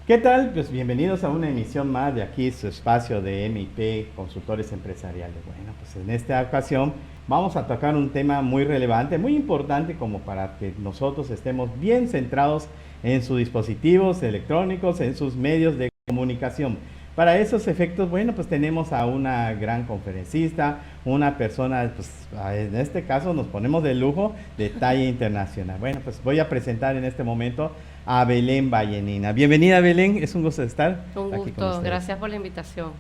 ¿Qué tal? Pues bienvenidos a una emisión más de aquí, su espacio de MIP, Consultores Empresariales. Bueno, pues en esta ocasión vamos a tocar un tema muy relevante, muy importante como para que nosotros estemos bien centrados en sus dispositivos electrónicos, en sus medios de comunicación. Para esos efectos, bueno, pues tenemos a una gran conferencista, una persona, pues en este caso nos ponemos de lujo, de talla internacional. Bueno, pues voy a presentar en este momento a Belén Vallenina. Bienvenida, Belén, es un gusto estar Un aquí con gusto, ustedes. gracias por la invitación.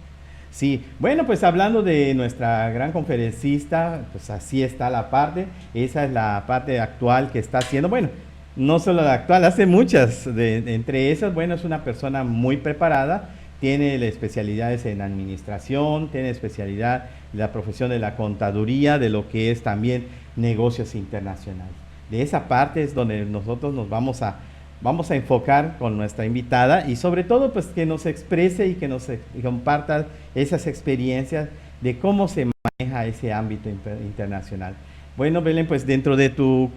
Sí, bueno, pues hablando de nuestra gran conferencista, pues así está la parte, esa es la parte actual que está haciendo, bueno, no solo la actual, hace muchas, entre esas, bueno, es una persona muy preparada, tiene especialidades en administración, tiene especialidad en la profesión de la contaduría, de lo que es también negocios internacionales. De esa parte es donde nosotros nos vamos a enfocar con nuestra invitada y sobre todo pues que nos exprese y que nos comparta esas experiencias de cómo se maneja ese ámbito internacional. Bueno, Belén, pues dentro de tu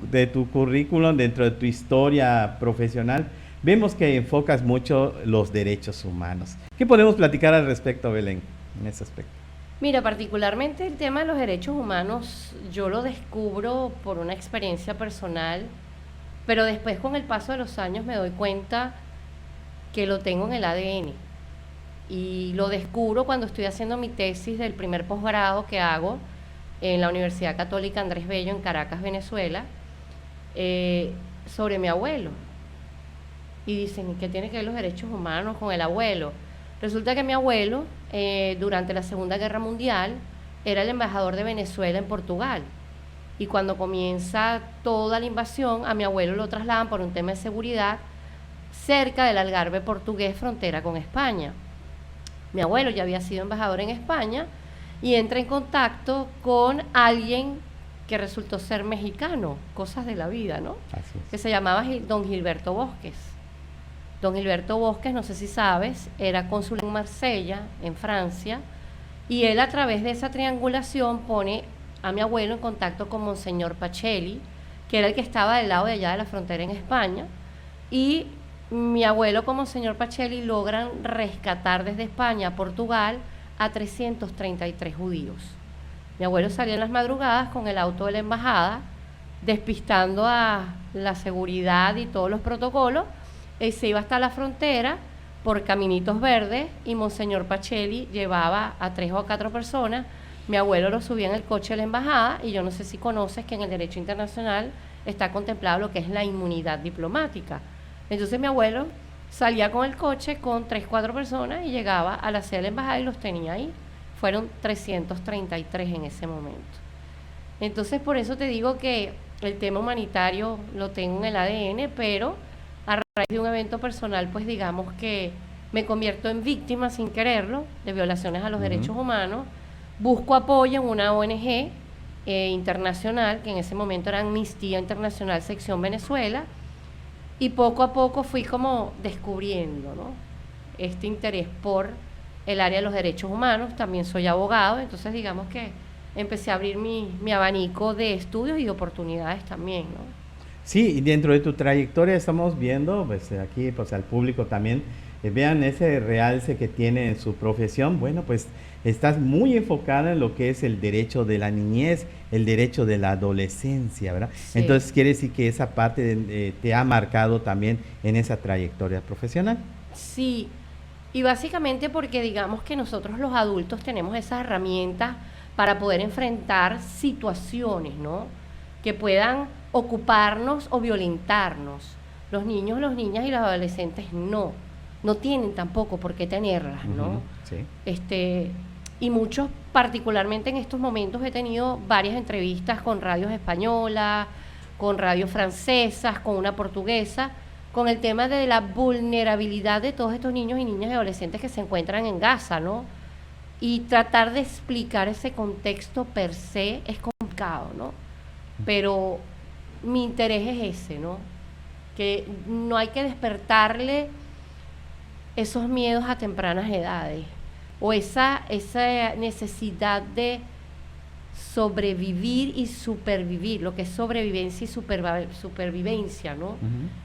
currículum, dentro de tu historia profesional, vemos que enfocas mucho los derechos humanos. ¿Qué podemos platicar al respecto, Belén, en ese aspecto? Mira, particularmente el tema de los derechos humanos, yo lo descubro por una experiencia personal, pero después con el paso de los años me doy cuenta que lo tengo en el ADN. Y lo descubro cuando estoy haciendo mi tesis del primer posgrado que hago en la Universidad Católica Andrés Bello en Caracas, Venezuela, sobre mi abuelo. Y dicen, ¿qué tiene que ver los derechos humanos con el abuelo? Resulta que mi abuelo, durante la Segunda Guerra Mundial, era el embajador de Venezuela en Portugal. Y cuando comienza toda la invasión, a mi abuelo lo trasladan por un tema de seguridad cerca del Algarve portugués, frontera con España. Mi abuelo ya había sido embajador en España y entra en contacto con alguien que resultó ser mexicano, cosas de la vida, ¿no? Así Que es. se llamaba don Gilberto Bosques. Don Gilberto Bosques, no sé si sabes, era cónsul en Marsella, en Francia, y él a través de esa triangulación pone a mi abuelo en contacto con Monseñor Pacelli, que era el que estaba del lado de allá de la frontera en España, y mi abuelo con Monseñor Pacelli logran rescatar desde España a Portugal a 333 judíos. Mi abuelo salía en las madrugadas con el auto de la embajada, despistando a la seguridad y todos los protocolos, y se iba hasta la frontera por caminitos verdes y Monseñor Pacelli llevaba a 3 o a 4 personas. Mi abuelo lo subía en el coche de la embajada y yo no sé si conoces que en el derecho internacional está contemplado lo que es la inmunidad diplomática. Entonces mi abuelo salía con el coche con 3 4 personas y llegaba a la sede de la embajada y los tenía ahí. Fueron 333 en ese momento. Entonces por eso te digo que el tema humanitario lo tengo en el ADN, pero a raíz de un evento personal, pues digamos que me convierto en víctima sin quererlo de violaciones a los derechos humanos, busco apoyo en una ONG internacional, que en ese momento era Amnistía Internacional Sección Venezuela, y poco a poco fui como descubriendo, ¿no?, este interés por el área de los derechos humanos. También soy abogado, entonces digamos que empecé a abrir mi abanico de estudios y de oportunidades también, ¿no? Sí, y dentro de tu trayectoria estamos viendo, pues aquí, pues al público también, vean ese realce que tiene en su profesión. Bueno, pues estás muy enfocada en lo que es el derecho de la niñez, el derecho de la adolescencia, ¿verdad? Sí, Entonces quiere decir que esa parte te ha marcado también en esa trayectoria profesional. sí. Y básicamente porque digamos que nosotros los adultos tenemos esas herramientas para poder enfrentar situaciones, ¿no?, que puedan ocuparnos o violentarnos. Los niños, las niñas y los adolescentes no tienen tampoco por qué tenerlas, Ujú, ¿no? sí. Este, y muchos, particularmente en estos momentos, he tenido varias entrevistas con radios españolas, con radios francesas, con una portuguesa, con el tema de la vulnerabilidad de todos estos niños y niñas y adolescentes que se encuentran en Gaza, ¿no? Y tratar de explicar ese contexto per se es complicado, ¿no? Pero mi interés es ese, ¿no? Que no hay que despertarle esos miedos a tempranas edades o esa necesidad de sobrevivir y supervivir, lo que es sobrevivencia y supervivencia, ¿no?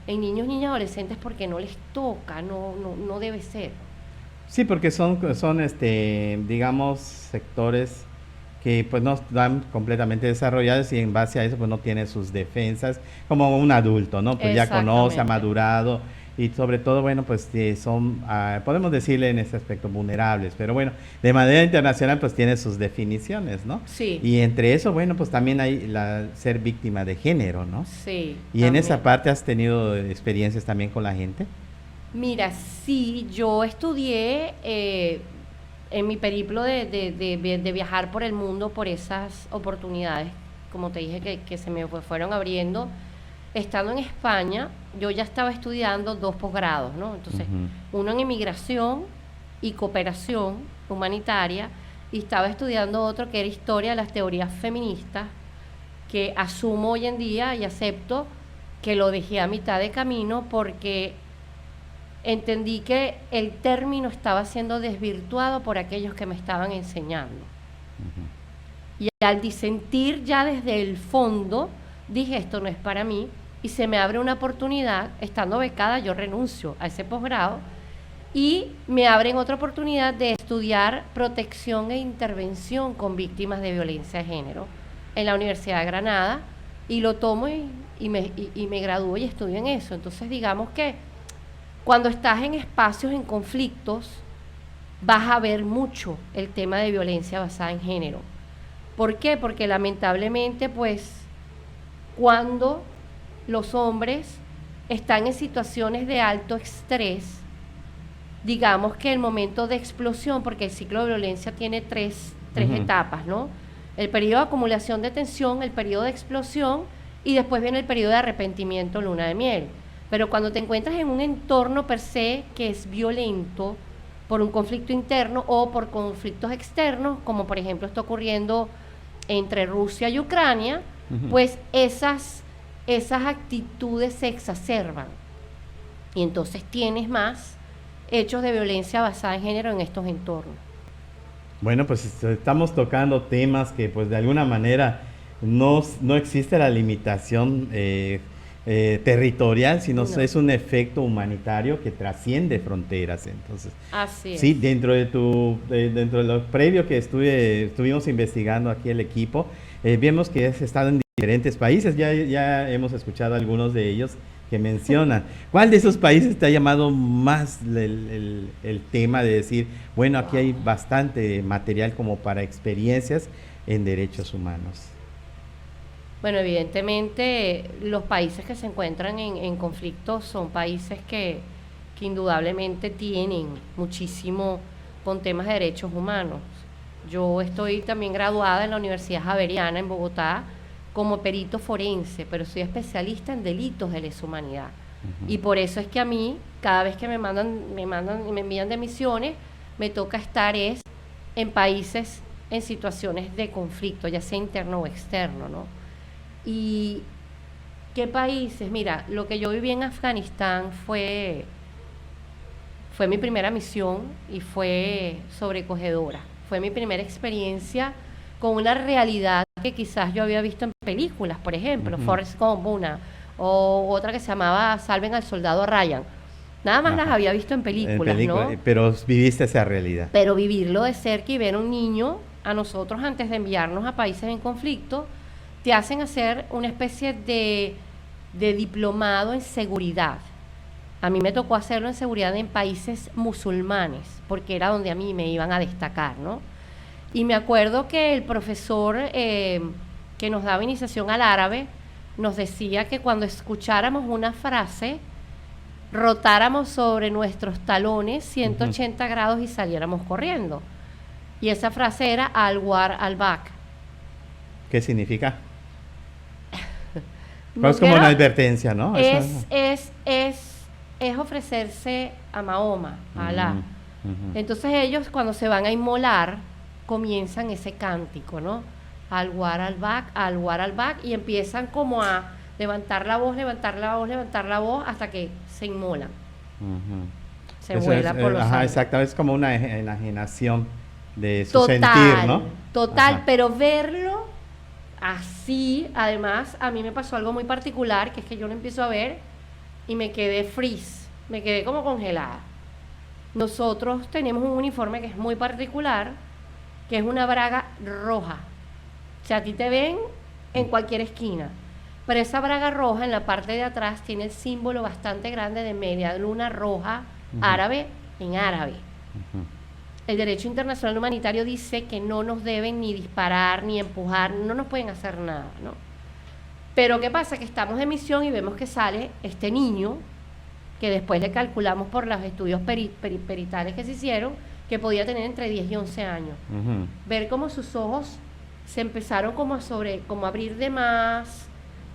En niños, niñas, adolescentes, porque no les toca, no debe ser. Sí, porque son digamos, sectores que pues no están completamente desarrollados y en base a eso pues no tiene sus defensas como un adulto, ¿no? Pues ya conoce, ha madurado y sobre todo, bueno, pues son, podemos decirle en ese aspecto vulnerables, pero bueno, de manera internacional pues tiene sus definiciones, ¿no? Sí. Y entre eso, bueno, pues también hay ser víctima de género, ¿no? Sí. Y también. En esa parte, ¿has tenido experiencias también con la gente? Mira, sí, yo estudié en mi periplo de viajar por el mundo por esas oportunidades, como te dije, que se me fueron abriendo. Estando en España, yo ya estaba estudiando 2 posgrados, ¿no? Entonces, uno en inmigración y cooperación humanitaria, y estaba estudiando otro que era historia de las teorías feministas, que asumo hoy en día y acepto que lo dejé a mitad de camino porque entendí que el término estaba siendo desvirtuado por aquellos que me estaban enseñando. Y al disentir ya desde el fondo, dije, esto no es para mí, y se me abre una oportunidad, estando becada, yo renuncio a ese posgrado, y me abren otra oportunidad de estudiar protección e intervención con víctimas de violencia de género en la Universidad de Granada, y lo tomo y me gradúo y estudio en eso. Entonces, digamos que cuando estás en espacios, en conflictos, vas a ver mucho el tema de violencia basada en género. ¿Por qué? Porque lamentablemente, pues, cuando los hombres están en situaciones de alto estrés, digamos que el momento de explosión, porque el ciclo de violencia tiene tres etapas, ¿no? El periodo de acumulación de tensión, el periodo de explosión y después viene el periodo de arrepentimiento, luna de miel. Pero cuando te encuentras en un entorno per se que es violento por un conflicto interno o por conflictos externos, como por ejemplo está ocurriendo entre Rusia y Ucrania, pues esas actitudes se exacerban. Y entonces tienes más hechos de violencia basada en género en estos entornos. Bueno, pues estamos tocando temas que pues de alguna manera no existe la limitación territorial, sino es un efecto humanitario que trasciende fronteras. Entonces, así es. Sí, dentro de lo previo que estuvimos investigando aquí el equipo, vemos que has estado en diferentes países, ya hemos escuchado algunos de ellos que mencionan. ¿Cuál de esos países te ha llamado más el tema de decir, bueno, aquí hay bastante material como para experiencias en derechos humanos? Bueno, evidentemente los países que se encuentran en conflicto son países que indudablemente tienen muchísimo con temas de derechos humanos. Yo estoy también graduada en la Universidad Javeriana en Bogotá como perito forense, pero soy especialista en delitos de lesa humanidad. Y por eso es que a mí, cada vez que me envían de misiones, me toca estar en países en situaciones de conflicto, ya sea interno o externo, ¿no? ¿Y qué países? Mira, lo que yo viví en Afganistán fue mi primera misión y fue sobrecogedora. Fue mi primera experiencia con una realidad que quizás yo había visto en películas, por ejemplo, Forrest Gump, una, o otra que se llamaba Salven al Soldado Ryan. Nada más las había visto en películas, ¿no? Pero viviste esa realidad. Pero vivirlo de cerca y ver a un niño, a nosotros antes de enviarnos a países en conflicto, te hacen hacer una especie de diplomado en seguridad. A mí me tocó hacerlo en seguridad en países musulmanes, porque era donde a mí me iban a destacar, ¿no? Y me acuerdo que el profesor que nos daba iniciación al árabe nos decía que cuando escucháramos una frase, rotáramos sobre nuestros talones 180 grados y saliéramos corriendo. Y esa frase era al-war al-bak. ¿Qué significa? Pues como una advertencia, ¿no? Es ofrecerse a Mahoma, a Alá. Entonces ellos cuando se van a inmolar comienzan ese cántico, ¿no? Al-war al-bak, y empiezan como a levantar la voz, hasta que se inmolan. Se vuela por los años. Exacto, es como una enajenación de su sentir, ¿no? Total, pero verlo así, además, a mí me pasó algo muy particular, que es que yo lo empiezo a ver y me quedé freeze, me quedé como congelada. Nosotros tenemos un uniforme que es muy particular, que es una braga roja. O sea, a ti te ven en cualquier esquina. Pero esa braga roja en la parte de atrás tiene el símbolo bastante grande de media luna roja árabe en árabe. El derecho internacional humanitario dice que no nos deben ni disparar, ni empujar, no nos pueden hacer nada, ¿no? Pero ¿qué pasa? Que estamos en misión y vemos que sale este niño, que después le calculamos por los estudios peritales que se hicieron, que podía tener entre 10 y 11 años. Ver cómo sus ojos se empezaron como a abrir de más,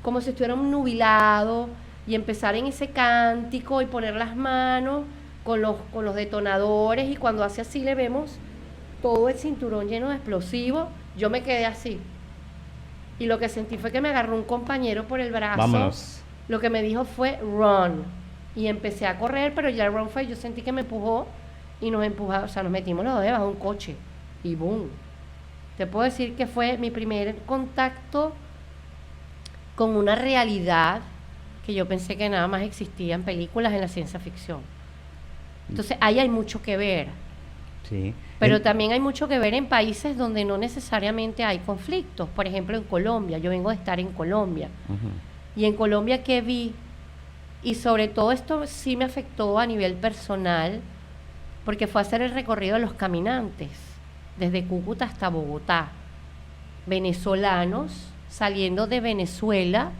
como si estuvieran nubilados, y empezar en ese cántico y poner las manos con los detonadores, y cuando hace así le vemos todo el cinturón lleno de explosivos. Yo me quedé así. Y lo que sentí fue que me agarró un compañero por el brazo. Vámonos. Lo que me dijo fue run. Y empecé a correr, pero ya el run fue, yo sentí que me empujó y nos empujaba, o sea, nos metimos los dos debajo de un coche. Y boom. Te puedo decir que fue mi primer contacto con una realidad que yo pensé que nada más existía en películas, en la ciencia ficción. Entonces, ahí hay mucho que ver. Sí. Pero también hay mucho que ver en países donde no necesariamente hay conflictos. Por ejemplo, en Colombia. Yo vengo de estar en Colombia. Y en Colombia, ¿qué vi? Y sobre todo esto sí me afectó a nivel personal, porque fue hacer el recorrido de los caminantes, desde Cúcuta hasta Bogotá. Venezolanos saliendo de Venezuela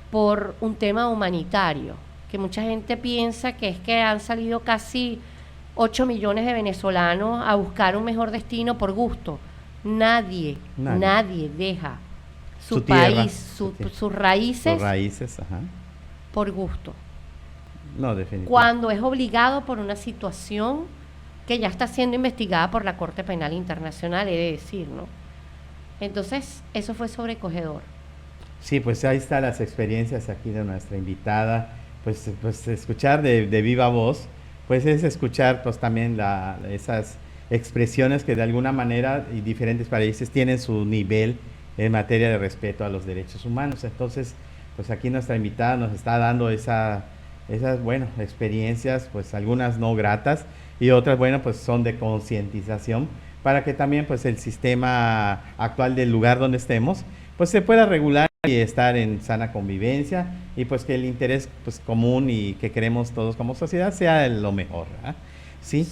por un tema humanitario, que mucha gente piensa que es que han salido casi 8 millones de venezolanos a buscar un mejor destino por gusto. Nadie deja su país, sus raíces por gusto. No, definitivamente. Cuando es obligado por una situación que ya está siendo investigada por la Corte Penal Internacional, he de decir, ¿no? Entonces, eso fue sobrecogedor. Sí, pues ahí están las experiencias aquí de nuestra invitada. Pues escuchar de viva voz, pues es escuchar pues también esas expresiones que de alguna manera y diferentes países tienen su nivel en materia de respeto a los derechos humanos. Entonces, pues aquí nuestra invitada nos está dando esas, bueno, experiencias, pues algunas no gratas y otras, bueno, pues son de concientización para que también pues el sistema actual del lugar donde estemos, pues se pueda regular y estar en sana convivencia y pues que el interés pues común y que queremos todos como sociedad sea lo mejor, ¿verdad? Sí,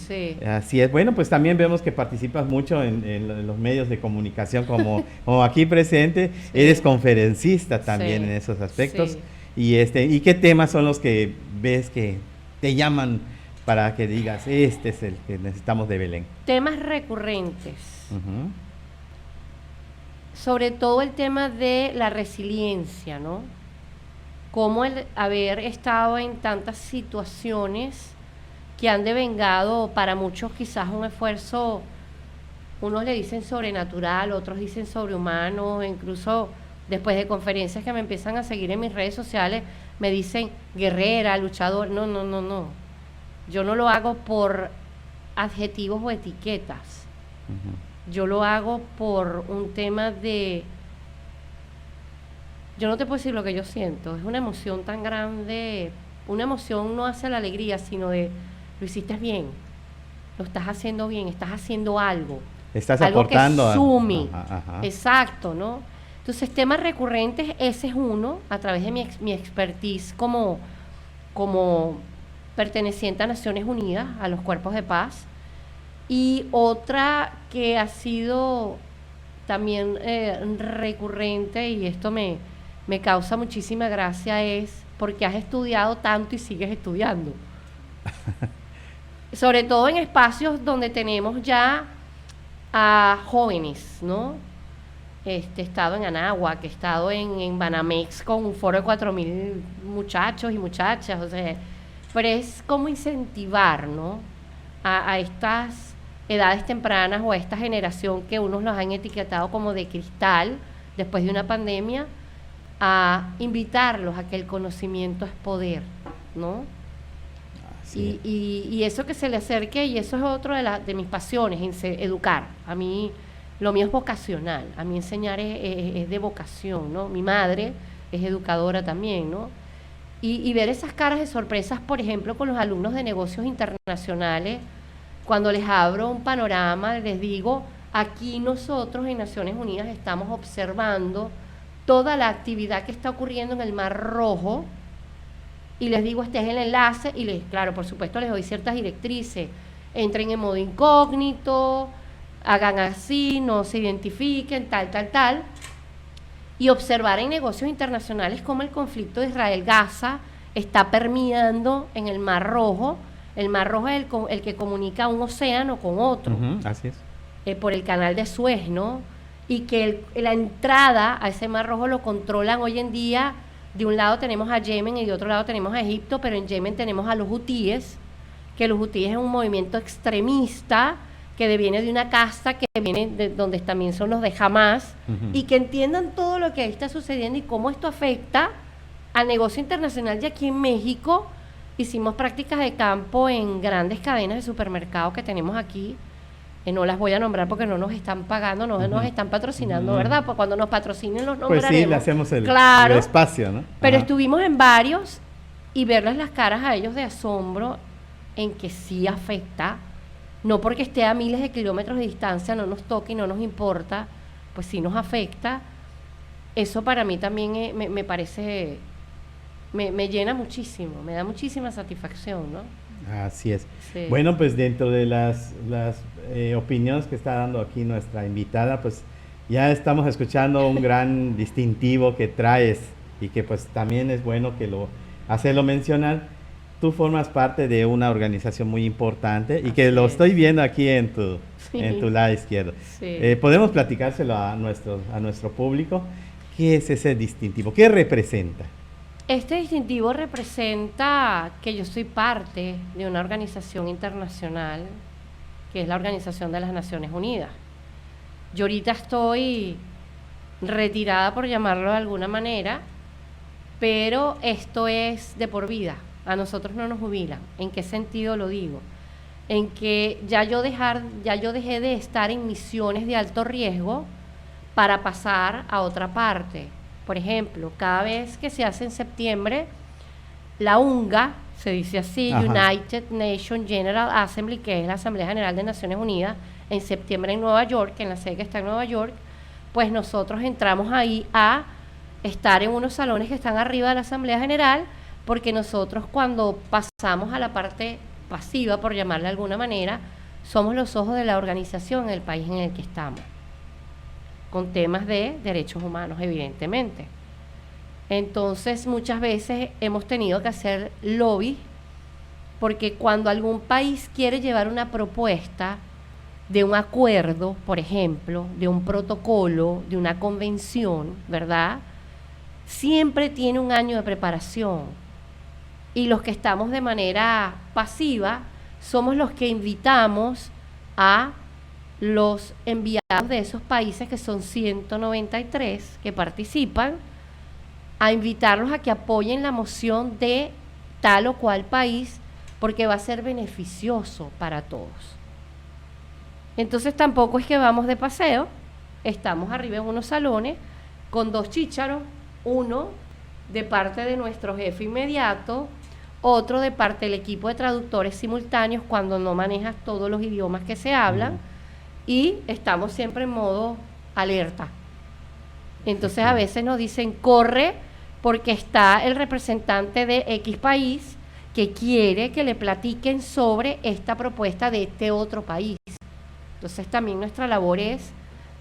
así es. Bueno, pues también vemos que participas mucho en los medios de comunicación como aquí presente, eres conferencista también en esos aspectos. ¿Y qué temas son los que ves que te llaman para que digas, este es el que necesitamos de Belén? Temas recurrentes. Sobre todo el tema de la resiliencia, ¿no? Cómo el haber estado en tantas situaciones que han devengado para muchos quizás un esfuerzo, unos le dicen sobrenatural, otros dicen sobrehumano, incluso después de conferencias que me empiezan a seguir en mis redes sociales, me dicen guerrera, luchador. No. Yo no lo hago por adjetivos o etiquetas. Yo lo hago por un tema de... Yo no te puedo decir lo que yo siento. Es una emoción tan grande. Una emoción no hace la alegría, sino de... Lo hiciste bien. Lo estás haciendo bien. Estás haciendo algo. Estás algo aportando. Que sume. Exacto, ¿no? Entonces, temas recurrentes, ese es uno, a través de mi expertise como perteneciente a Naciones Unidas, a los cuerpos de paz. Y otra que ha sido también recurrente, y esto me causa muchísima gracia, es porque has estudiado tanto y sigues estudiando. Sobre todo en espacios donde tenemos ya a jóvenes, ¿no? He estado en Anáhuac, he estado en Banamex con un foro de 4.000 muchachos y muchachas, o sea, pero es como incentivar, ¿no? A estas edades tempranas o a esta generación que unos los han etiquetado como de cristal después de una pandemia, a invitarlos a que el conocimiento es poder, ¿no? Y eso que se le acerque, y eso es otro de mis pasiones, educar. A mí Lo mío es vocacional, a mí enseñar es de vocación, ¿no? Mi madre es educadora también, ¿no? Y ver esas caras de sorpresas, por ejemplo, con los alumnos de negocios internacionales, cuando les abro un panorama, les digo, aquí nosotros en Naciones Unidas estamos observando toda la actividad que está ocurriendo en el Mar Rojo, y les digo, este es el enlace, y claro, por supuesto les doy ciertas directrices, entren en modo incógnito, hagan así, no se identifiquen, tal, y observar en negocios internacionales cómo el conflicto de Israel-Gaza está permeando en el Mar Rojo. El Mar Rojo es el que comunica un océano con otro. Así es. Por el canal de Suez, ¿no? Y que la entrada a ese Mar Rojo lo controlan hoy en día. De un lado tenemos a Yemen y de otro lado tenemos a Egipto, pero en Yemen tenemos a los hutíes, que los hutíes es un movimiento extremista que viene de una casta que viene de donde también son los de Hamas, y que entiendan todo lo que ahí está sucediendo y cómo esto afecta al negocio internacional. Y aquí en México hicimos prácticas de campo en grandes cadenas de supermercados que tenemos aquí. No las voy a nombrar porque no nos están pagando, no nos están patrocinando, ¿verdad? Pues cuando nos patrocinen los nombraremos. Pues sí, le hacemos el espacio, ¿no? Pero estuvimos en varios y verles las caras a ellos de asombro en que sí afecta, no porque esté a miles de kilómetros de distancia, no nos toque y no nos importa, pues sí nos afecta. Eso para mí también me parece, me llena muchísimo, me da muchísima satisfacción, ¿no? Así es. Sí. Bueno, pues dentro de las opiniones que está dando aquí nuestra invitada, pues ya estamos escuchando un gran distintivo que traes y que pues también es bueno que hacerlo mencionar. Tú formas parte de una organización muy importante y que lo estoy viendo aquí en tu lado izquierdo. Sí. ¿Podemos platicárselo a nuestro público? ¿Qué es ese distintivo? ¿Qué representa? Este distintivo representa que yo soy parte de una organización internacional, que es la Organización de las Naciones Unidas. Yo ahorita estoy retirada, por llamarlo de alguna manera, pero esto es de por vida. A nosotros no nos jubilan. ¿En qué sentido lo digo? En que ya yo dejé de estar en misiones de alto riesgo para pasar a otra parte. Por ejemplo, cada vez que se hace en septiembre, la UNGA, se dice así, United Nations General Assembly, que es la Asamblea General de Naciones Unidas, en septiembre en Nueva York, en la sede que está en Nueva York, pues nosotros entramos ahí a estar en unos salones que están arriba de la Asamblea General, porque nosotros cuando pasamos a la parte pasiva, por llamarla de alguna manera, somos los ojos de la organización en el país en el que estamos, con temas de derechos humanos, evidentemente. Entonces, muchas veces hemos tenido que hacer lobby, porque cuando algún país quiere llevar una propuesta de un acuerdo, por ejemplo, de un protocolo, de una convención, ¿verdad?, siempre tiene un año de preparación. Y los que estamos de manera pasiva somos los que invitamos a los enviados de esos países, que son 193 que participan, a invitarlos a que apoyen la moción de tal o cual país, porque va a ser beneficioso para todos. Entonces tampoco es que vamos de paseo, estamos arriba en unos salones con dos chícharos, uno de parte de nuestro jefe inmediato, otro de parte del equipo de traductores simultáneos cuando no manejas todos los idiomas que se hablan, y estamos siempre en modo alerta. Entonces a veces nos dicen, corre, porque está el representante de X país que quiere que le platiquen sobre esta propuesta de este otro país. Entonces también nuestra labor es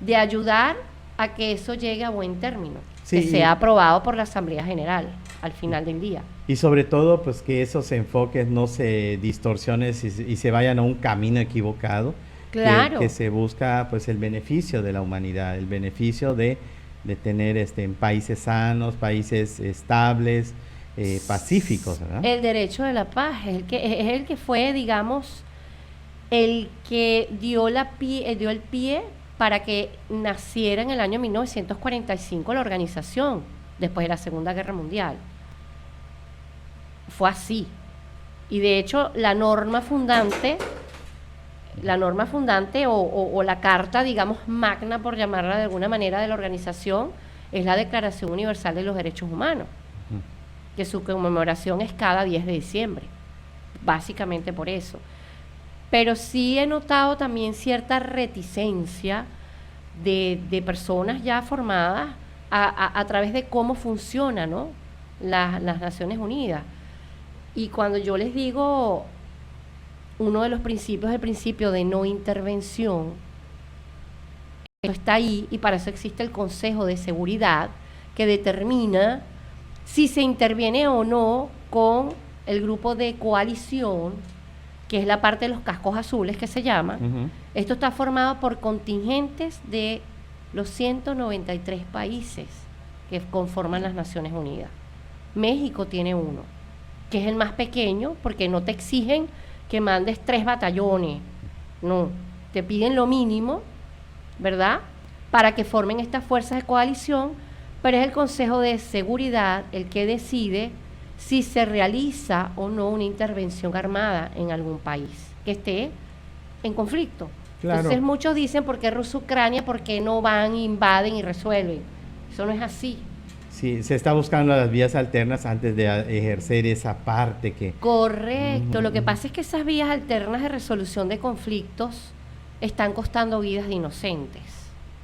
de ayudar a que eso llegue a buen término, que sea aprobado por la Asamblea General al final del día. Y sobre todo, pues que esos enfoques no se distorsionen y se vayan a un camino equivocado. Claro. Que se busca pues el beneficio de la humanidad, el beneficio de tener países sanos, países estables, pacíficos, ¿verdad? El derecho de la paz es el que fue, digamos, el que dio el pie para que naciera en el año 1945 la organización, después de la Segunda Guerra Mundial. Fue así. Y de hecho, la norma fundante la norma fundante o la carta, digamos, magna, por llamarla de alguna manera, de la organización, es la Declaración Universal de los Derechos Humanos, que su conmemoración es cada 10 de diciembre, básicamente por eso. Pero sí he notado también cierta reticencia de personas ya formadas a través de cómo funciona, ¿no?, las Naciones Unidas. Y cuando yo les digo uno de los principios, el principio de no intervención, eso está ahí, y para eso existe el Consejo de Seguridad, que determina si se interviene o no con el grupo de coalición, que es la parte de los cascos azules que se llama. Esto está formado por contingentes de los 193 países que conforman las Naciones Unidas. México tiene uno, que es el más pequeño, porque no te exigen que mandes 3 batallones, no, te piden lo mínimo, ¿verdad?, para que formen estas fuerzas de coalición, pero es el Consejo de Seguridad el que decide si se realiza o no una intervención armada en algún país que esté en conflicto. Claro. Entonces muchos dicen, ¿por qué Rusia-Ucrania? ¿Por qué no van, invaden y resuelven? Eso no es así. Sí, se está buscando las vías alternas antes de ejercer esa parte que... Correcto. Lo que pasa es que esas vías alternas de resolución de conflictos están costando vidas de inocentes.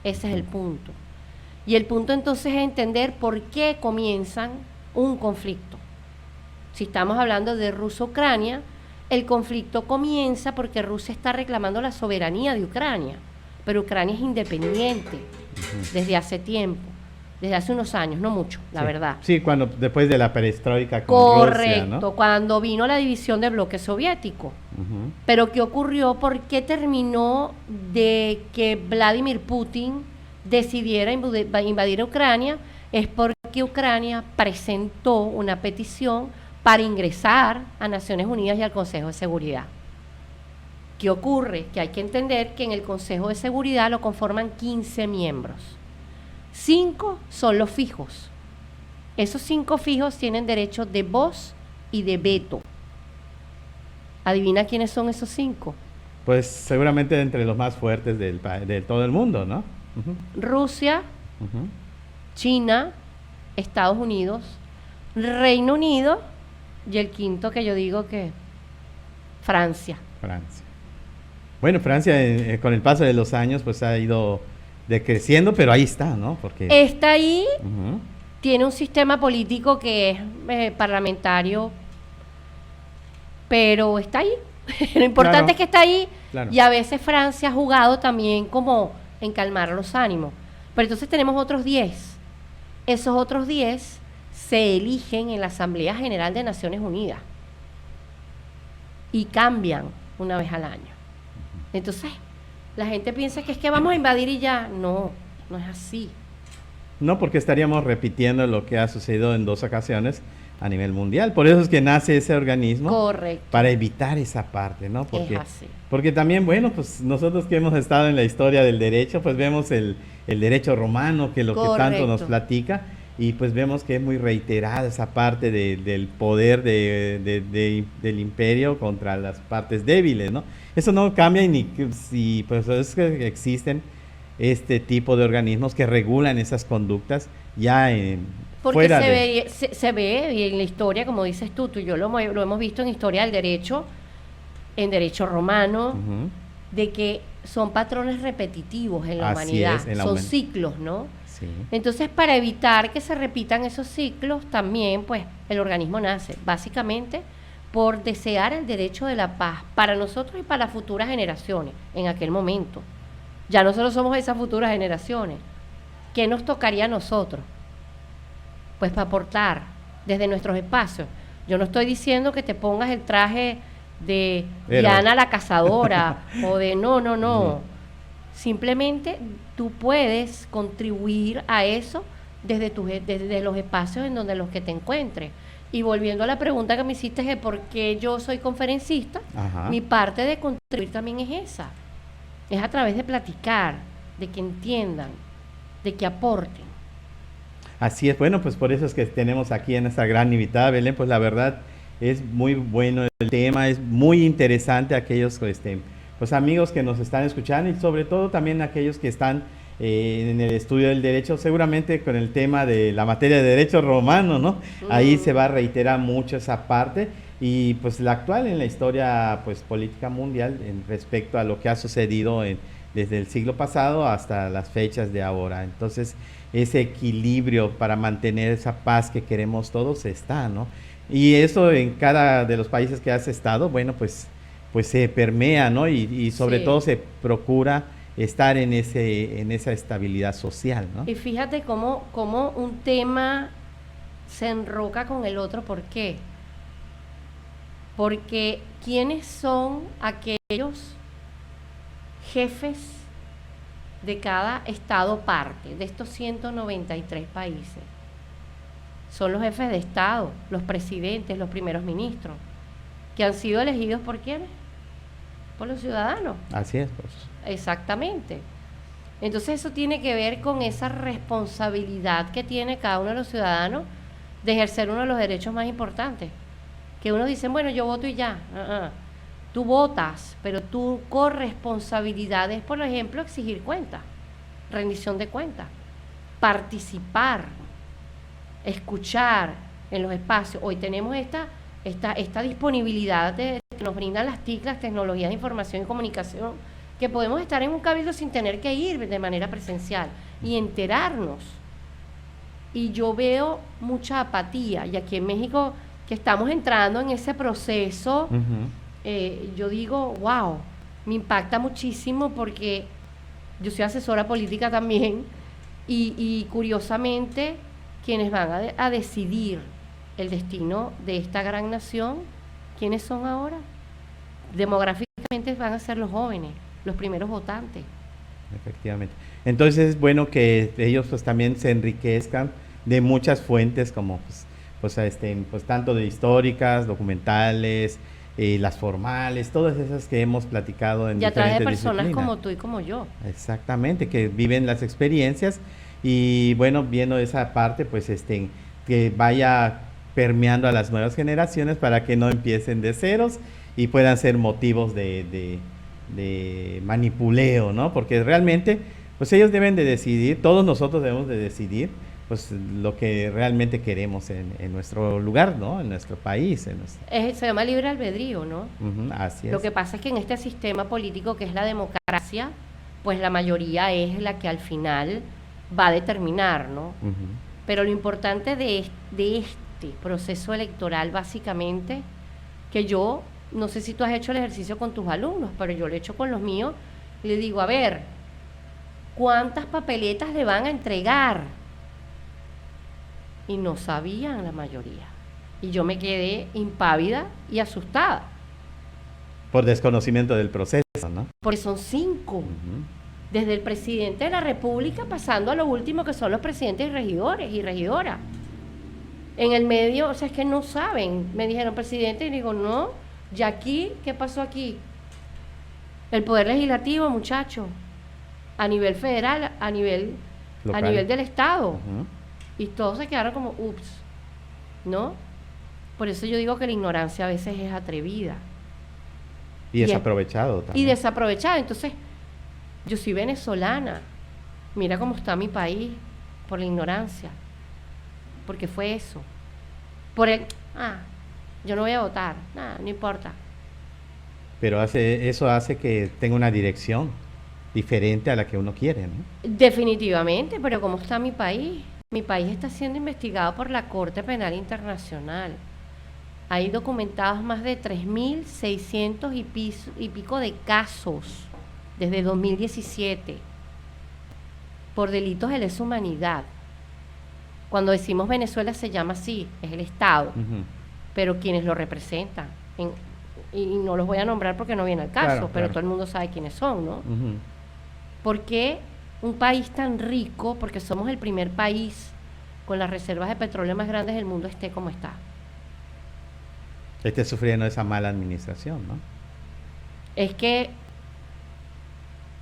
Ese es el punto. Y el punto entonces es entender por qué comienzan un conflicto. Si estamos hablando de Rusia-Ucrania, el conflicto comienza porque Rusia está reclamando la soberanía de Ucrania, pero Ucrania es independiente desde hace tiempo, desde hace unos años, no mucho, la verdad. Sí, cuando después de la perestroika con Rusia, ¿no? Cuando vino la división del bloque soviético. Pero ¿qué ocurrió? ¿Por qué terminó de que Vladimir Putin decidiera invadir Ucrania? Es porque Ucrania presentó una petición para ingresar a Naciones Unidas y al Consejo de Seguridad. ¿Qué ocurre? Que hay que entender que en el Consejo de Seguridad lo conforman 15 miembros. 5 son los fijos. Esos 5 fijos tienen derecho de voz y de veto. ¿Adivina quiénes son esos 5? Pues seguramente entre los más fuertes de todo el mundo, ¿no? Rusia, China, Estados Unidos, Reino Unido, y el quinto que yo digo que Francia. Bueno, Francia con el paso de los años pues ha ido decreciendo, pero ahí está, ¿no? Porque está ahí, tiene un sistema político que es parlamentario, pero está ahí. Lo importante es que está ahí, y a veces Francia ha jugado también como en calmar los ánimos. Pero entonces tenemos otros 10. Esos otros 10 se eligen en la Asamblea General de Naciones Unidas y cambian una vez al año. Entonces, la gente piensa que es que vamos a invadir y ya. No, no es así. No, porque estaríamos repitiendo lo que ha sucedido en 2 ocasiones a nivel mundial. Por eso es que nace ese organismo. Correcto. Para evitar esa parte, ¿no? Es así. Porque también, bueno, pues nosotros que hemos estado en la historia del derecho, pues vemos el derecho romano, que lo que tanto nos platica, y pues vemos que es muy reiterada esa parte del poder del imperio contra las partes débiles, ¿no? Eso no cambia, y si pues es que existen este tipo de organismos que regulan esas conductas ya porque se ve, y en la historia, como dices tú y yo lo hemos visto en historia del derecho, en derecho romano, de que son patrones repetitivos en la humanidad, son ciclos, ¿no? Sí. Entonces, para evitar que se repitan esos ciclos, también pues el organismo nace básicamente por desear el derecho de la paz para nosotros y para las futuras generaciones en aquel momento. Ya nosotros somos esas futuras generaciones. ¿Qué nos tocaría a nosotros? Pues para aportar desde nuestros espacios. Yo no estoy diciendo que te pongas el traje de Diana la cazadora o de no. Simplemente tú puedes contribuir a eso desde los espacios en donde los que te encuentres. Y volviendo a la pregunta que me hiciste de por qué yo soy conferencista, mi parte de contribuir también es esa. Es a través de platicar, de que entiendan, de que aporten. Así es, bueno, pues por eso es que tenemos aquí en esta gran invitada, Belén, pues la verdad es muy bueno el tema, es muy interesante aquellos pues amigos que nos están escuchando y sobre todo también aquellos que están en el estudio del derecho, seguramente con el tema de la materia de derecho romano, ¿no? Ahí se va a reiterar mucho esa parte y pues la actual en la historia pues política mundial en respecto a lo que ha sucedido desde el siglo pasado hasta las fechas de ahora. Entonces, ese equilibrio para mantener esa paz que queremos todos está, ¿no? Y eso en cada de los países que has estado, bueno, pues se permea, ¿no? Y sobre todo se procura estar en esa estabilidad social, ¿no? Y fíjate cómo un tema se enroca con el otro. ¿Por qué? Porque ¿quiénes son aquellos jefes de cada estado parte de estos 193 países? Son los jefes de estado, los presidentes, los primeros ministros, que han sido elegidos ¿por quiénes? Por los ciudadanos. Así es, pues. Exactamente. Entonces eso tiene que ver con esa responsabilidad que tiene cada uno de los ciudadanos de ejercer uno de los derechos más importantes. Que uno dice, bueno, yo voto y ya. Tú votas, pero tu corresponsabilidad es, por ejemplo, exigir cuentas, rendición de cuentas, participar, escuchar en los espacios. Hoy tenemos esta disponibilidad que nos brindan las TIC, las tecnologías de información y comunicación, que podemos estar en un cabildo sin tener que ir de manera presencial y enterarnos. Y yo veo mucha apatía, y aquí en México que estamos entrando en ese proceso, yo digo, wow, me impacta muchísimo porque yo soy asesora política también y curiosamente quienes van a decidir el destino de esta gran nación, ¿quiénes son ahora? Demográficamente van a ser los jóvenes, los primeros votantes. Efectivamente. Entonces es bueno que ellos pues también se enriquezcan de muchas fuentes como pues tanto de históricas, documentales, las formales, todas esas que hemos platicado en y a través de diferentes personas disciplinas. como tú y como yo. Exactamente, que viven las experiencias y bueno, viendo esa parte pues que vaya permeando a las nuevas generaciones para que no empiecen de ceros y puedan ser motivos de manipuleo, ¿no? Porque realmente pues ellos deben de decidir, todos nosotros debemos de decidir pues lo que realmente queremos en nuestro lugar, ¿no? En nuestro país. Se llama libre albedrío, ¿no? Así es. Lo que pasa es que en este sistema político que es la democracia, pues la mayoría es la que al final va a determinar, ¿no? Pero lo importante de este proceso electoral, básicamente, que yo, no sé si tú has hecho el ejercicio con tus alumnos, pero yo lo he hecho con los míos, y le digo, a ver, ¿cuántas papeletas le van a entregar? Y no sabían la mayoría. Y yo me quedé impávida y asustada. Por desconocimiento del proceso, ¿no? Porque son 5. Desde el presidente de la República pasando a lo último que son los presidentes y regidores y regidoras. En el medio, o sea, es que no saben. Me dijeron presidente y digo, no, ya aquí, ¿qué pasó aquí? El poder legislativo, muchachos, a nivel federal, a nivel del Estado. Y todos se quedaron como, ups, ¿no? Por eso yo digo que la ignorancia a veces es atrevida. Y desaprovechado también. Y desaprovechado. Entonces, yo soy venezolana. Mira cómo está mi país por la ignorancia. Porque fue eso. Yo no voy a votar. Nada, no importa. Pero eso hace que tenga una dirección diferente a la que uno quiere, ¿no? Definitivamente, pero ¿cómo está mi país? Mi país está siendo investigado por la Corte Penal Internacional. Hay documentados más de 3.600 y pico de casos desde 2017 por delitos de lesa humanidad. Cuando decimos Venezuela se llama así, es el Estado, pero quienes lo representan, y no los voy a nombrar porque no viene al caso, pero todo el mundo sabe quiénes son, ¿no? ¿Por qué un país tan rico, porque somos el primer país con las reservas de petróleo más grandes del mundo, esté como está? Esté sufriendo esa mala administración, ¿no? Es que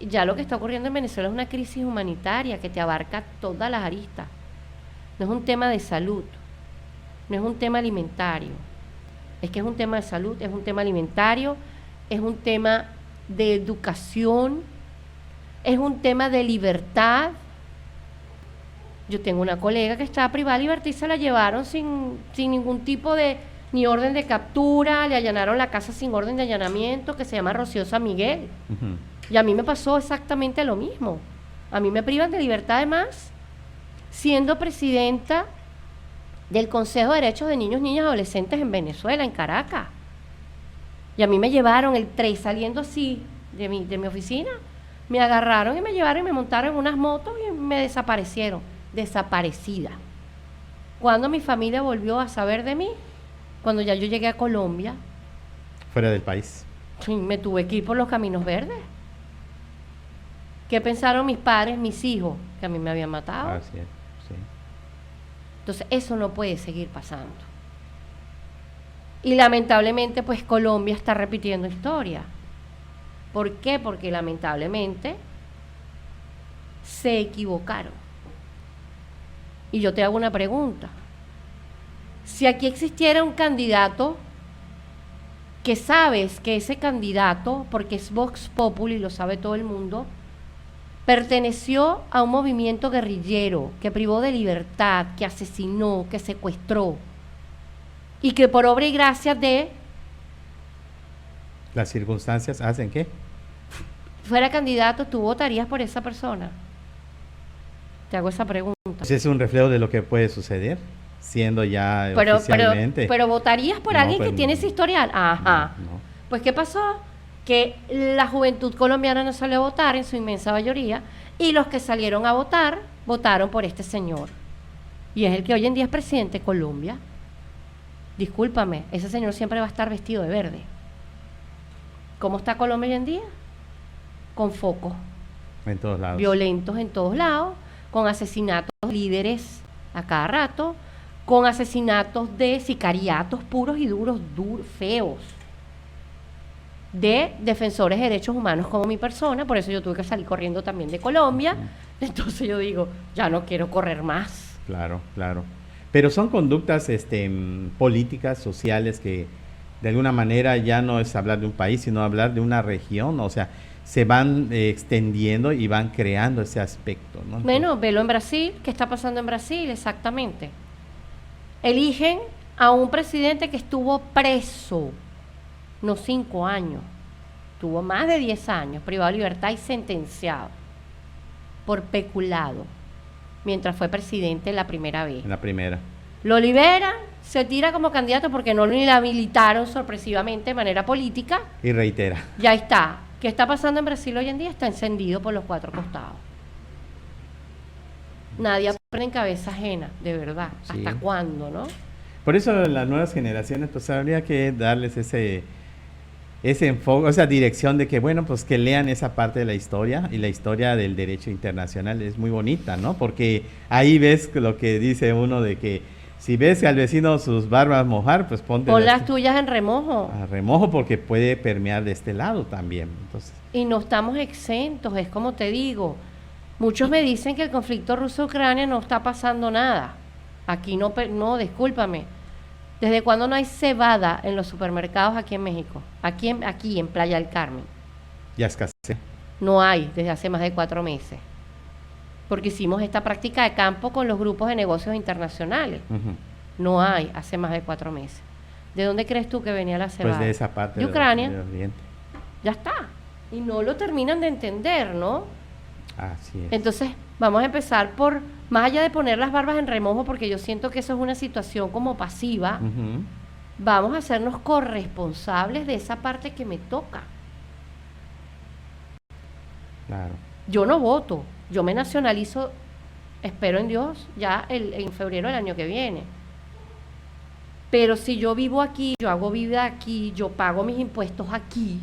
ya lo que está ocurriendo en Venezuela es una crisis humanitaria que te abarca todas las aristas. No es un tema de salud, no es un tema alimentario. Es que es un tema de salud, es un tema alimentario, es un tema de educación, es un tema de libertad. Yo tengo una colega que estaba privada de libertad y se la llevaron sin ningún tipo de ni orden de captura, le allanaron la casa sin orden de allanamiento, que se llama Rocío San Miguel. Ujú. Y a mí me pasó exactamente lo mismo. A mí me privan de libertad además, siendo presidenta del Consejo de Derechos de Niños, Niñas y Adolescentes en Venezuela, en Caracas. Y a mí me llevaron el 3 saliendo así de mi oficina, me agarraron y me llevaron y me montaron en unas motos y me desaparecieron, desaparecida. Cuando mi familia volvió a saber de mí, cuando ya yo llegué a Colombia, Fuera del país. sí, me tuve que ir por los caminos verdes. ¿Qué pensaron mis padres, mis hijos? Que a mí me habían matado. Así es, sí. Entonces, eso no puede seguir pasando. Y lamentablemente, pues Colombia está repitiendo historia. ¿Por qué? Porque lamentablemente se equivocaron. Y yo te hago una pregunta. Si aquí existiera un candidato que sabes que ese candidato, porque es Vox Populi, lo sabe todo el mundo, perteneció a un movimiento guerrillero que privó de libertad, que asesinó, que secuestró, y que por obra y gracia de Las circunstancias hacen que. fuera candidato, ¿tú votarías por esa persona? Te hago esa pregunta. Pues es un reflejo de lo que puede suceder, siendo ya oficialmente. Pero votarías por No, alguien pues, que tiene ese historial. Ajá. No. Pues ¿qué pasó? Que la juventud colombiana no salió a votar en su inmensa mayoría y los que salieron a votar, votaron por este señor. Y es el que hoy en día es presidente de Colombia. Discúlpame, ese señor siempre va a estar vestido de verde. ¿Cómo está Colombia hoy en día? Con focos En todos lados. violentos en todos lados, con asesinatos de líderes a cada rato, con asesinatos de sicariatos puros y duros, feos, de defensores de derechos humanos como mi persona. Por eso yo tuve que salir corriendo también de Colombia. Entonces yo digo, ya no quiero correr más. Claro, claro. Pero son conductas políticas, sociales, que de alguna manera ya no es hablar de un país, sino hablar de una región. O sea, se van extendiendo y van creando ese aspecto, ¿no? Bueno, velo en Brasil. ¿Qué está pasando en Brasil? Exactamente. Eligen a un presidente que estuvo preso, no 5 años, tuvo más de 10 años, privado de libertad y sentenciado por peculado, mientras fue presidente la primera vez. En la primera. Lo liberan, se tira como candidato porque no lo inhabilitaron sorpresivamente de manera política. Y reitera. Ya está. ¿Qué está pasando en Brasil hoy en día? Está encendido por los 4 costados. Nadie aprende en cabeza ajena, de verdad. Sí. ¿Hasta cuándo, no? Por eso las nuevas generaciones, pues habría que darles ese enfoque, esa dirección de que, bueno, pues que lean esa parte de la historia, y la historia del derecho internacional es muy bonita, ¿no? Porque ahí ves lo que dice uno de que si ves al vecino sus barbas mojar, pues ponte Pon las tuyas en remojo. a remojo, porque puede permear de este lado también. Entonces, Y no estamos exentos, es como te digo. Muchos me dicen que el conflicto ruso-Ucrania no está pasando nada. Aquí no, discúlpame. ¿Desde cuándo no hay cebada en los supermercados aquí en México? Aquí en Playa del Carmen. ya escasea. No hay desde hace más de 4 meses. Porque hicimos esta práctica de campo con los grupos de negocios internacionales. Ujú. No hay hace más de 4 meses. ¿De dónde crees tú que venía la cebada? Pues de esa parte de Ucrania. del Oriente. Ya está. Y no lo terminan de entender, ¿no? Así es. Entonces, vamos a empezar por, más allá de poner las barbas en remojo, porque yo siento que eso es una situación como pasiva, Ujú. vamos a hacernos corresponsables de esa parte que me toca. Claro. Yo no voto, yo me nacionalizo, espero en Dios, ya en febrero del año que viene. Pero si yo vivo aquí, yo hago vida aquí, yo pago mis impuestos aquí,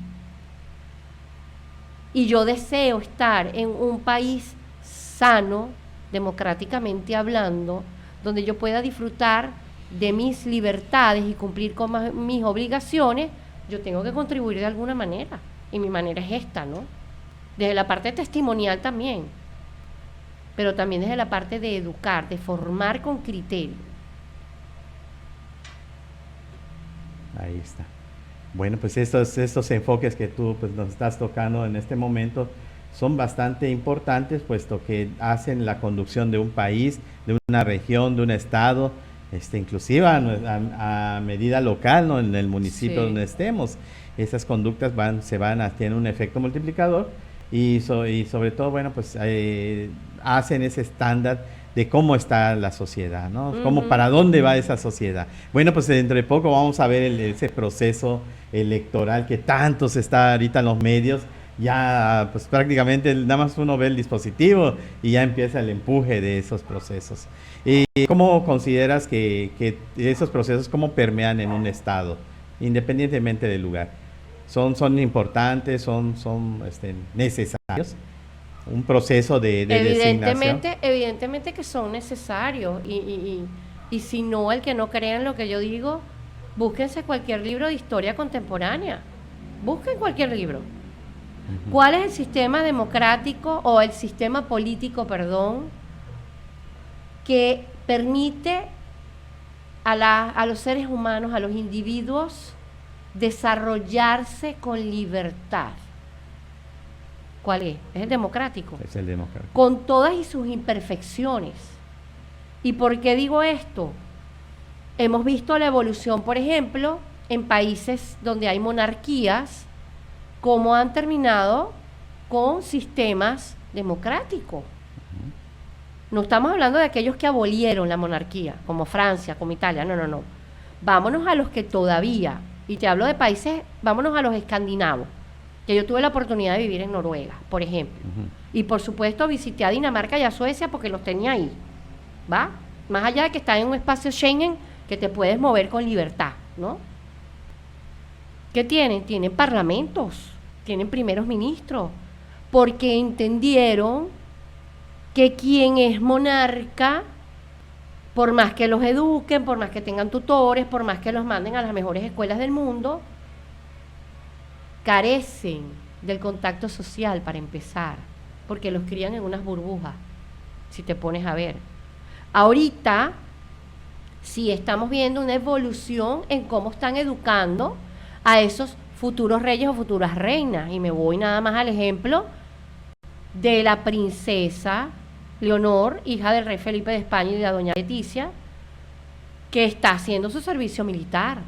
y yo deseo estar en un país sano, democráticamente hablando, donde yo pueda disfrutar de mis libertades y cumplir con mis obligaciones, yo tengo que contribuir de alguna manera. Y mi manera es esta, ¿no? Desde la parte testimonial también, pero también desde la parte de educar, de formar con criterio. Ahí está. Bueno, pues estos enfoques que tú pues, nos estás tocando en este momento son bastante importantes, puesto que hacen la conducción de un país, de una región, de un estado, inclusive a medida local, ¿no? En el municipio Sí. donde estemos. Esas conductas tienen un efecto multiplicador y sobre todo, bueno, pues hacen ese estándar de cómo está la sociedad, ¿no? Cómo, Ujú. para dónde va esa sociedad. Bueno, pues dentro de poco vamos a ver ese proceso electoral que tanto se está ahorita en los medios. Ya, pues prácticamente nada más uno ve el dispositivo y ya empieza el empuje de esos procesos. ¿Y cómo consideras que esos procesos, cómo permean en un estado, independientemente del lugar? ¿Son importantes, son necesarios? Un proceso de designación. Evidentemente que son necesarios y si no, el que no crea en lo que yo digo, búsquense cualquier libro de historia contemporánea, busquen cualquier libro. Ujú. ¿Cuál es el sistema democrático o el sistema político, perdón, que permite a los seres humanos, a los individuos, desarrollarse con libertad? ¿Cuál es? Es el democrático, Es el demócrata. con todas y sus imperfecciones. ¿Y por qué digo esto? Hemos visto la evolución, por ejemplo, en países donde hay monarquías, cómo han terminado con sistemas democráticos. No estamos hablando de aquellos que abolieron la monarquía, como Francia, como Italia, no. Vámonos a los que todavía, y te hablo de países, vámonos a los escandinavos, que yo tuve la oportunidad de vivir en Noruega, por ejemplo. Ujú. Y por supuesto visité a Dinamarca y a Suecia porque los tenía ahí, ¿va? Más allá de que está en un espacio Schengen que te puedes mover con libertad, ¿no? ¿Qué tienen? Tienen parlamentos, tienen primeros ministros, porque entendieron que quien es monarca, por más que los eduquen, por más que tengan tutores, por más que los manden a las mejores escuelas del mundo, carecen del contacto social para empezar, porque los crían en unas burbujas, si te pones a ver. Ahorita sí estamos viendo una evolución en cómo están educando a esos futuros reyes o futuras reinas, y me voy nada más al ejemplo de la princesa Leonor, hija del rey Felipe de España y de la doña Leticia, que está haciendo su servicio militar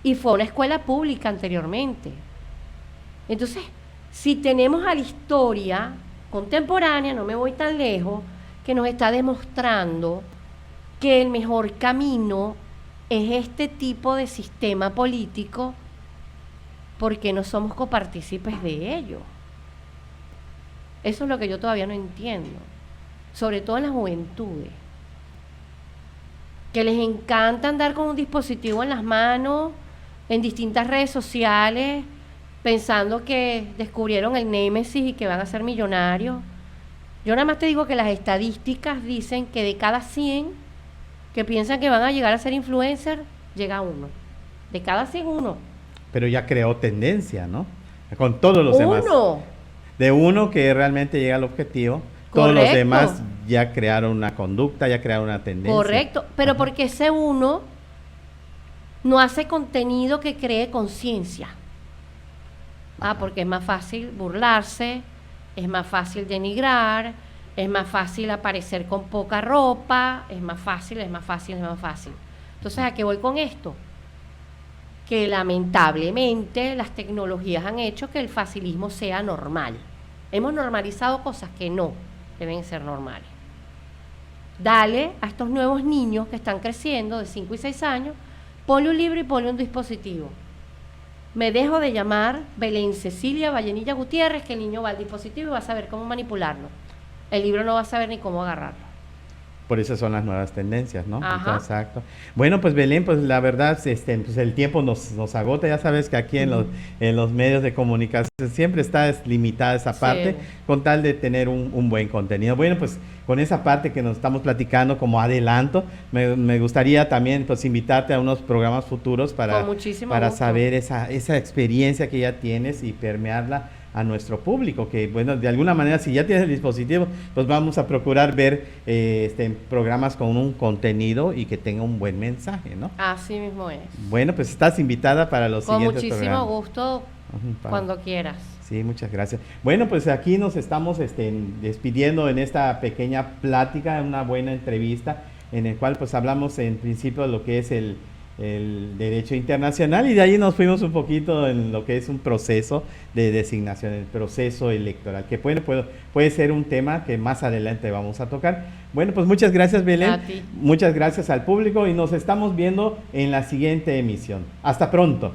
y fue a una escuela pública anteriormente. Entonces, si tenemos a la historia contemporánea, no me voy tan lejos, que nos está demostrando que el mejor camino es este tipo de sistema político, porque no somos copartícipes de ello. Eso es lo que yo todavía no entiendo, sobre todo en las juventudes, que les encanta andar con un dispositivo en las manos, en distintas redes sociales, pensando que descubrieron el némesis y que van a ser millonarios. Yo nada más te digo que las estadísticas dicen que de cada 100 que piensan que van a llegar a ser influencer, llega uno. De cada 100, uno. Pero ya creó tendencia, ¿no? Con todos los demás. Uno. De uno que realmente llega al objetivo, todos los Correcto. demás ya crearon una conducta, ya crearon una tendencia. Correcto, pero Ajá. porque ese uno no hace contenido que cree conciencia. Porque es más fácil burlarse, es más fácil denigrar, es más fácil aparecer con poca ropa, es más fácil. Entonces, ¿a qué voy con esto? Que lamentablemente las tecnologías han hecho que el facilismo sea normal. Hemos normalizado cosas que no deben ser normales. Dale a estos nuevos niños que están creciendo de 5 y 6 años, ponle un libro y ponle un dispositivo. Me dejo de llamar Belén Cecilia Vallenilla Gutiérrez, que el niño va al dispositivo y va a saber cómo manipularlo. El libro no va a saber ni cómo agarrarlo. Por eso son las nuevas tendencias, ¿no? Ajá. Exacto. Bueno, pues Belén, pues la verdad, pues el tiempo nos agota. Ya sabes que aquí en los medios de comunicación siempre está limitada esa parte, Sí. con tal de tener un buen contenido. Bueno, pues con esa parte que nos estamos platicando como adelanto, me gustaría también pues invitarte a unos programas futuros Con muchísimo para gusto. saber esa experiencia que ya tienes y permearla a nuestro público, que bueno, de alguna manera si ya tienes el dispositivo, pues vamos a procurar ver programas con un contenido y que tenga un buen mensaje, ¿no? Así mismo es. Bueno, pues estás invitada para los Con siguientes muchísimo programas. gusto, Ujú, cuando quieras. Sí, muchas gracias. Bueno, pues aquí nos estamos despidiendo en esta pequeña plática, una buena entrevista, en el cual pues hablamos en principio de lo que es el derecho internacional y de ahí nos fuimos un poquito en lo que es un proceso de designación, el proceso electoral, que puede ser un tema que más adelante vamos a tocar. Bueno, pues muchas gracias, Belén. A ti. Muchas gracias al público y nos estamos viendo en la siguiente emisión. Hasta pronto.